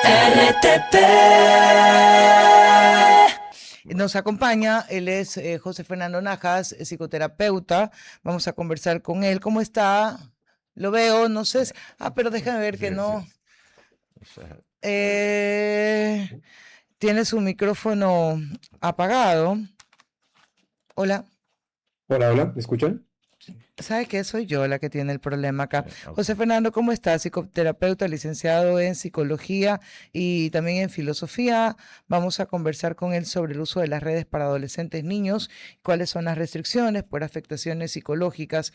RTP. Nos acompaña, él es José Fernando Najas, psicoterapeuta. Vamos a conversar con él. ¿Cómo está? Lo veo, no sé. Pero déjame ver que Sí, sí. no. Eh, Tiene su micrófono apagado. Hola. Hola, hola, ¿me escuchan? ¿Sabe qué? Soy yo la que tiene el problema acá. Ok. José Fernando, ¿cómo está? Psicoterapeuta, licenciado en psicología y también en filosofía. Vamos a conversar con él sobre el uso de las redes para adolescentes, niños, cuáles son las restricciones por afectaciones psicológicas.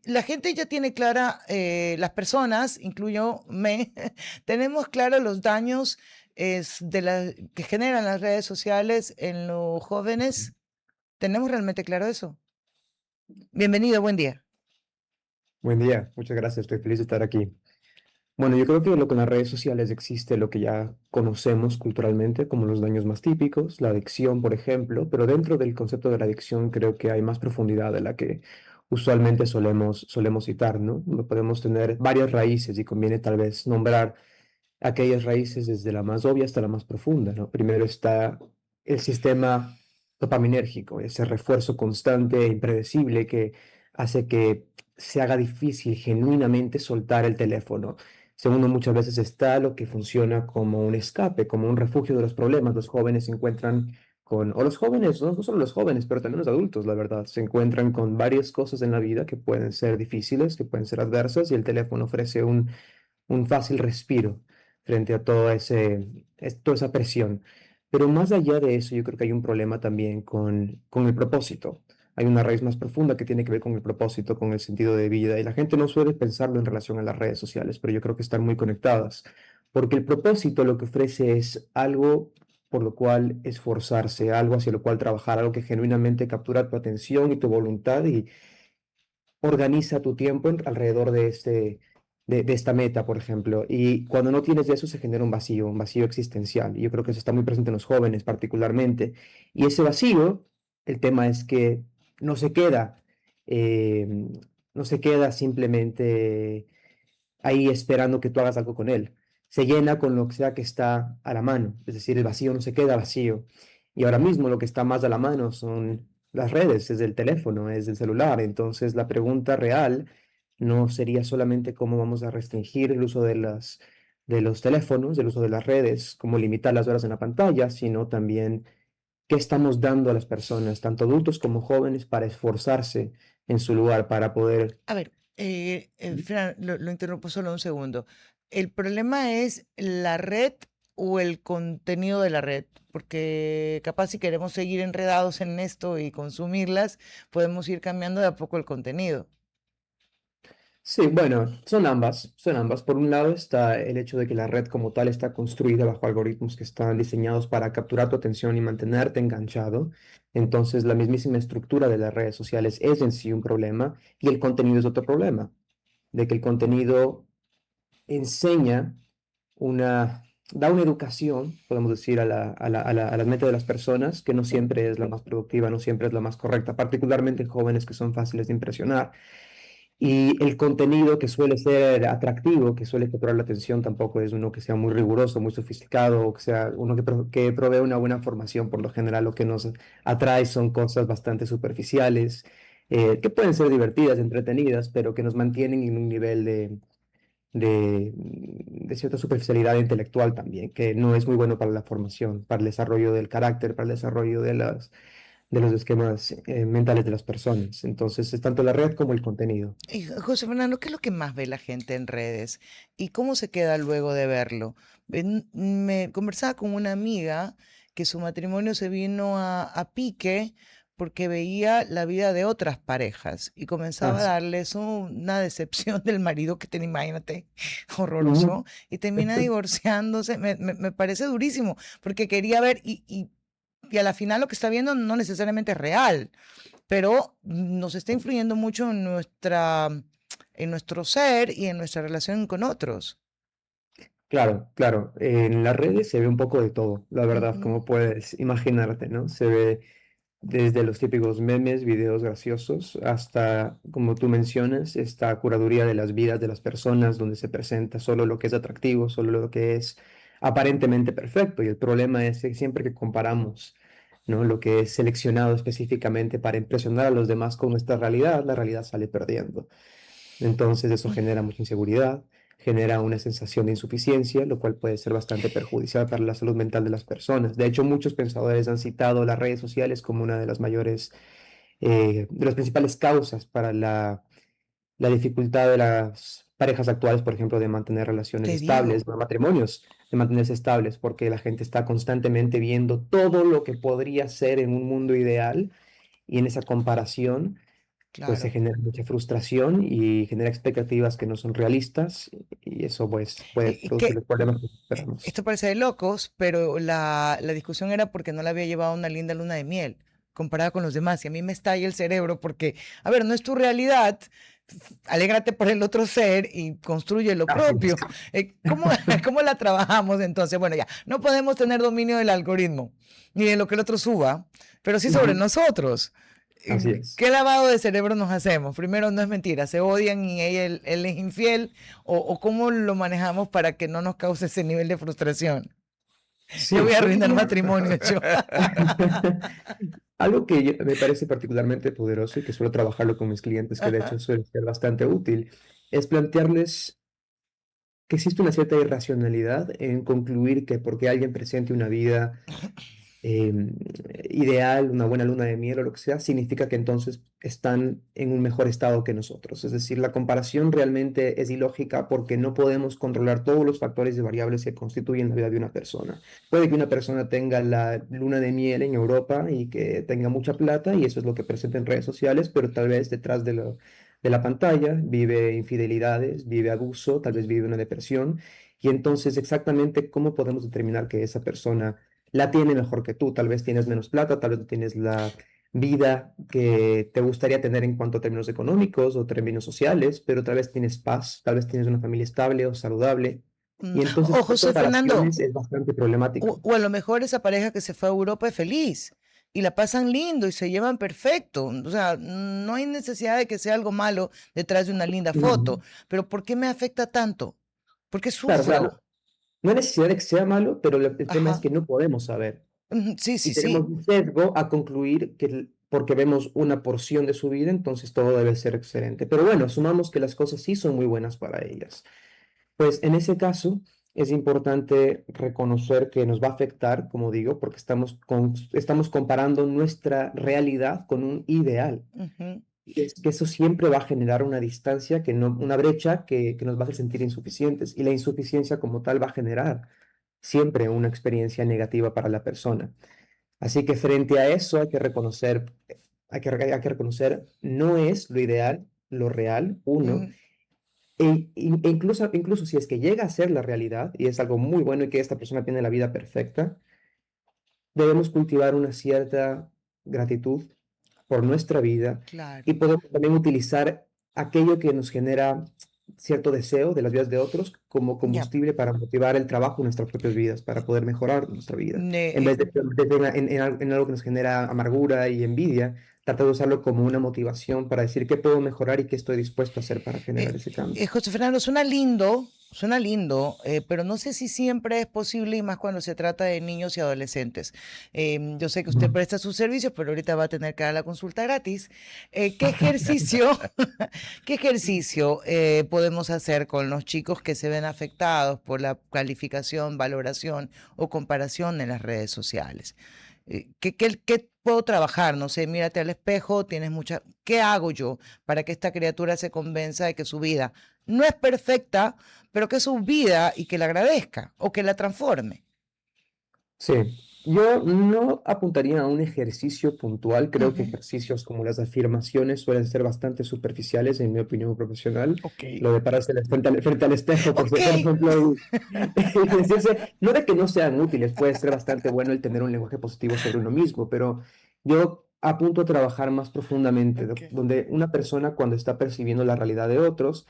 La gente ya tiene clara, las personas, incluyo me, tenemos claro los daños que generan las redes sociales en los jóvenes. ¿Tenemos realmente claro eso? Bienvenido, buen día. Buen día, muchas gracias, estoy feliz de estar aquí. Bueno, yo creo que lo que en las redes sociales existe, lo que ya conocemos culturalmente como los daños más típicos, la adicción, por ejemplo, pero dentro del concepto de la adicción creo que hay más profundidad de la que usualmente solemos citar, ¿no? Podemos tener varias raíces y conviene tal vez nombrar aquellas raíces desde la más obvia hasta la más profunda, ¿no? Primero está el sistema dopaminérgico, ese refuerzo constante e impredecible que hace que se haga difícil genuinamente soltar el teléfono. Segundo, muchas veces está lo que funciona como un escape, como un refugio de los problemas. Los jóvenes se encuentran o los jóvenes, no solo los jóvenes, pero también los adultos, la verdad, se encuentran con varias cosas en la vida que pueden ser difíciles, que pueden ser adversas, y el teléfono ofrece un fácil respiro frente a toda esa presión. Pero más allá de eso, yo creo que hay un problema también con el propósito. Hay una raíz más profunda que tiene que ver con el propósito, con el sentido de vida. Y la gente no suele pensarlo en relación a las redes sociales, pero yo creo que están muy conectadas. Porque el propósito lo que ofrece es algo por lo cual esforzarse, algo hacia lo cual trabajar, algo que genuinamente captura tu atención y tu voluntad y organiza tu tiempo alrededor de esta meta, por ejemplo. Y cuando no tienes eso se genera un vacío existencial. Y yo creo que eso está muy presente en los jóvenes particularmente. Y ese vacío, el tema es que no se queda, eh, no se queda simplemente ahí esperando que tú hagas algo con él. Se llena con lo que sea que está a la mano. Es decir, el vacío no se queda vacío. Y ahora mismo lo que está más a la mano son las redes, es el teléfono, es el celular. Entonces la pregunta real no sería solamente cómo vamos a restringir el uso de los teléfonos, el uso de las redes, cómo limitar las horas en la pantalla, sino también qué estamos dando a las personas, tanto adultos como jóvenes, para esforzarse en su lugar, para poder... A ver, Fran, lo interrumpo solo un segundo. ¿El problema es la red o el contenido de la red? Porque capaz si queremos seguir enredados en esto y consumirlas, podemos ir cambiando de a poco el contenido. Sí, bueno, son ambas, son ambas. Por un lado está el hecho de que la red como tal está construida bajo algoritmos que están diseñados para capturar tu atención y mantenerte enganchado. Entonces, la mismísima estructura de las redes sociales es en sí un problema y el contenido es otro problema, de que el contenido enseña da una educación, podemos decir, a la mente de las personas que no siempre es la más productiva, no siempre es la más correcta, particularmente en jóvenes que son fáciles de impresionar. Y el contenido que suele ser atractivo, que suele capturar la atención, tampoco es uno que sea muy riguroso, muy sofisticado, o que sea uno que provee una buena formación. Por lo general, lo que nos atrae son cosas bastante superficiales, que pueden ser divertidas, entretenidas, pero que nos mantienen en un nivel de cierta superficialidad intelectual también, que no es muy bueno para la formación, para el desarrollo del carácter, para el desarrollo de los esquemas mentales de las personas. Entonces, es tanto la red como el contenido. Y José Fernando, ¿qué es lo que más ve la gente en redes? ¿Y cómo se queda luego de verlo? Me conversaba con una amiga que su matrimonio se vino a pique porque veía la vida de otras parejas y Ah, comenzaba a sí. darles una decepción del marido que tenía, imagínate, Ujú. horroroso, y termina divorciándose. Me parece durísimo porque quería ver y a la final lo que está viendo no necesariamente es real, pero nos está influyendo mucho en nuestro ser y en nuestra relación con otros. Claro, claro. En las redes se ve un poco de todo, la verdad, Ujú. como puedes imaginarte, ¿no? Se ve desde los típicos memes, videos graciosos, hasta, como tú mencionas, esta curaduría de las vidas de las personas, donde se presenta solo lo que es atractivo, solo lo que es aparentemente perfecto. Y el problema es que siempre que comparamos, ¿no?, lo que es seleccionado específicamente para impresionar a los demás con nuestra realidad, la realidad sale perdiendo. Entonces eso genera mucha inseguridad, genera una sensación de insuficiencia, lo cual puede ser bastante perjudicial para la salud mental de las personas. De hecho, muchos pensadores han citado las redes sociales como una de las mayores, de las principales causas para la dificultad de las parejas actuales, por ejemplo, de mantener relaciones Te estables, digo, de matrimonios, de mantenerse estables, porque la gente está constantemente viendo todo lo que podría ser en un mundo ideal y en esa comparación pues se claro. genera mucha frustración y genera expectativas que no son realistas y eso pues puede producir Que los problemas que esperamos. esto parece de locos, pero la discusión era porque no le había llevado una linda luna de miel comparada con los demás. Y a mí me estalla el cerebro porque, a ver, no es tu realidad. Alégrate por el otro ser y construye lo Así es. propio. ¿Cómo, cómo la trabajamos entonces? Bueno, ya, no podemos tener dominio del algoritmo ni de lo que el otro suba, pero sí sobre Ujú. nosotros. Así es. ¿Qué lavado de cerebro nos hacemos? Primero, no es mentira, se odian y él es infiel, o cómo lo manejamos para que no nos cause ese nivel de frustración. Ya voy Sí, a yo arruinar diría matrimonio yo. algo que me parece particularmente poderoso y que suelo trabajarlo con mis clientes, que de hecho Ajá. suele ser bastante útil, es plantearles que existe una cierta irracionalidad en concluir que porque alguien presente una vida eh, ideal, una buena luna de miel o lo que sea, significa que entonces están en un mejor estado que nosotros. Es decir, la comparación realmente es ilógica porque no podemos controlar todos los factores y variables que constituyen la vida de una persona. Puede que una persona tenga la luna de miel en Europa y que tenga mucha plata y eso es lo que presenta en redes sociales, pero tal vez detrás de la pantalla vive infidelidades, vive abuso, tal vez vive una depresión. Y entonces, exactamente cómo podemos determinar que esa persona la tiene mejor que tú. Tal vez tienes menos plata, tal vez no tienes la vida que te gustaría tener en cuanto a términos económicos o términos sociales, pero tal vez tienes paz, tal vez tienes una familia estable o saludable. Y entonces, O estas José Fernando, comparaciones es bastante problemático. o a lo mejor esa pareja que se fue a Europa es feliz y la pasan lindo y se llevan perfecto. O sea, no hay necesidad de que sea algo malo detrás de una linda Ujú. foto. Pero ¿por qué me afecta tanto? ¿Por qué Claro, sufro? claro. No hay necesidad de que sea malo, pero el tema es Ajá. que no podemos saber. Sí, Y sí, tenemos sí. un sesgo a concluir que porque vemos una porción de su vida, entonces todo debe ser excelente. Pero bueno, asumamos que las cosas sí son muy buenas para ellas. Pues en ese caso es importante reconocer que nos va a afectar, como digo, porque estamos comparando nuestra realidad con un ideal. Ujú. Y es que eso siempre va a generar una distancia, una brecha que nos va a hacer sentir insuficientes. Y la insuficiencia como tal va a generar siempre una experiencia negativa para la persona. Así que frente a eso hay que reconocer, hay que reconocer, no es lo ideal, lo real, uno, Ujú. incluso si es que llega a ser la realidad y es algo muy bueno y que esta persona tiene la vida perfecta, debemos cultivar una cierta gratitud por nuestra vida y Claro. podemos también utilizar aquello que nos genera cierto deseo de las vidas de otros como Ya. combustible para motivar el trabajo en nuestras propias vidas, para poder mejorar nuestra vida. En Ne- vez en algo que nos genera amargura y envidia, tratar de usarlo como una motivación para decir qué puedo mejorar y qué estoy dispuesto a hacer para generar ese cambio. José Fernando, suena lindo, pero no sé si siempre es posible y más cuando se trata de niños y adolescentes. Yo sé que usted Ujú. presta sus servicios, pero ahorita va a tener que dar la consulta gratis. ¿Qué ejercicio, qué ejercicio podemos hacer con los chicos que se ven afectados por la calificación, valoración o comparación en las redes sociales? ¿Qué puedo trabajar? No sé, mírate al espejo, tienes mucha... ¿Qué hago yo para que esta criatura se convenza de que su vida no es perfecta, pero que es su vida y que la agradezca o que la transforme? Sí, yo no apuntaría a un ejercicio puntual. Creo que Ujú. ejercicios como las afirmaciones suelen ser bastante superficiales, en mi opinión profesional. Ok. Lo de pararse frente al espejo, Ok. por ejemplo, y decirse, no de que no sean útiles, puede ser bastante bueno el tener un lenguaje positivo sobre uno mismo, pero yo apunto a trabajar más profundamente, Ok. donde una persona cuando está percibiendo la realidad de otros,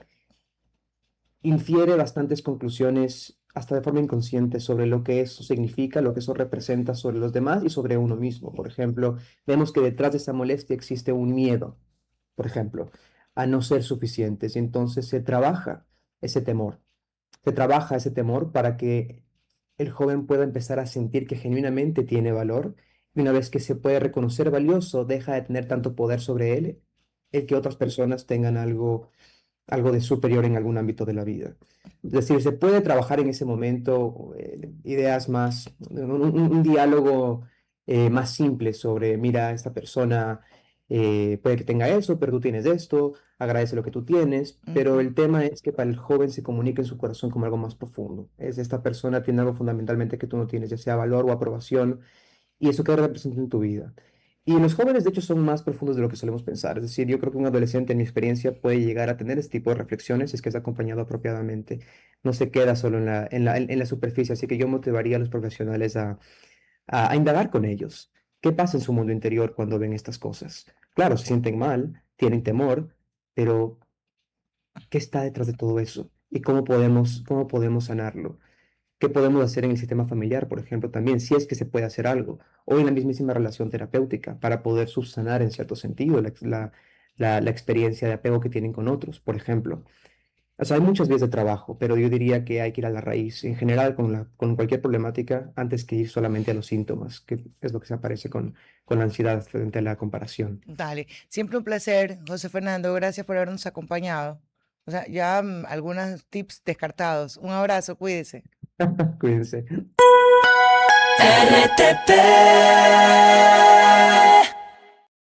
infiere bastantes conclusiones hasta de forma inconsciente sobre lo que eso significa, lo que eso representa sobre los demás y sobre uno mismo. Por ejemplo, vemos que detrás de esa molestia existe un miedo, por ejemplo, a no ser suficientes y entonces se trabaja ese temor. Se trabaja ese temor para que el joven pueda empezar a sentir que genuinamente tiene valor. Y una vez que se puede reconocer valioso, deja de tener tanto poder sobre él, el que otras personas tengan algo de superior en algún ámbito de la vida. Es decir, se puede trabajar en ese momento ideas más, un diálogo más simple sobre, mira, esta persona puede que tenga eso, pero tú tienes esto, agradece lo que tú tienes, pero Ujú. el tema es que para el joven se comunica en su corazón como algo más profundo. Es esta persona tiene algo fundamentalmente que tú no tienes, ya sea valor o aprobación, y eso que representa en tu vida. Y los jóvenes, de hecho, son más profundos de lo que solemos pensar. Es decir, yo creo que un adolescente, en mi experiencia, puede llegar a tener este tipo de reflexiones si es que es acompañado apropiadamente. No se queda solo en la superficie, así que yo motivaría a los profesionales a indagar con ellos. ¿Qué pasa en su mundo interior cuando ven estas cosas? Claro, se sienten mal, tienen temor, pero ¿qué está detrás de todo eso? ¿Y cómo podemos sanarlo? ¿Qué podemos hacer en el sistema familiar, por ejemplo, también, si es que se puede hacer algo, o en la mismísima relación terapéutica, para poder subsanar en cierto sentido la experiencia de apego que tienen con otros, por ejemplo? O sea, hay muchas vías de trabajo, pero yo diría que hay que ir a la raíz, en general, con cualquier problemática, antes que ir solamente a los síntomas, que es lo que se aparece con la ansiedad frente a la comparación. Dale, siempre un placer, José Fernando, gracias por habernos acompañado. O sea, ya algunos tips descartados. Un abrazo, cuídese. Cuídense. RTP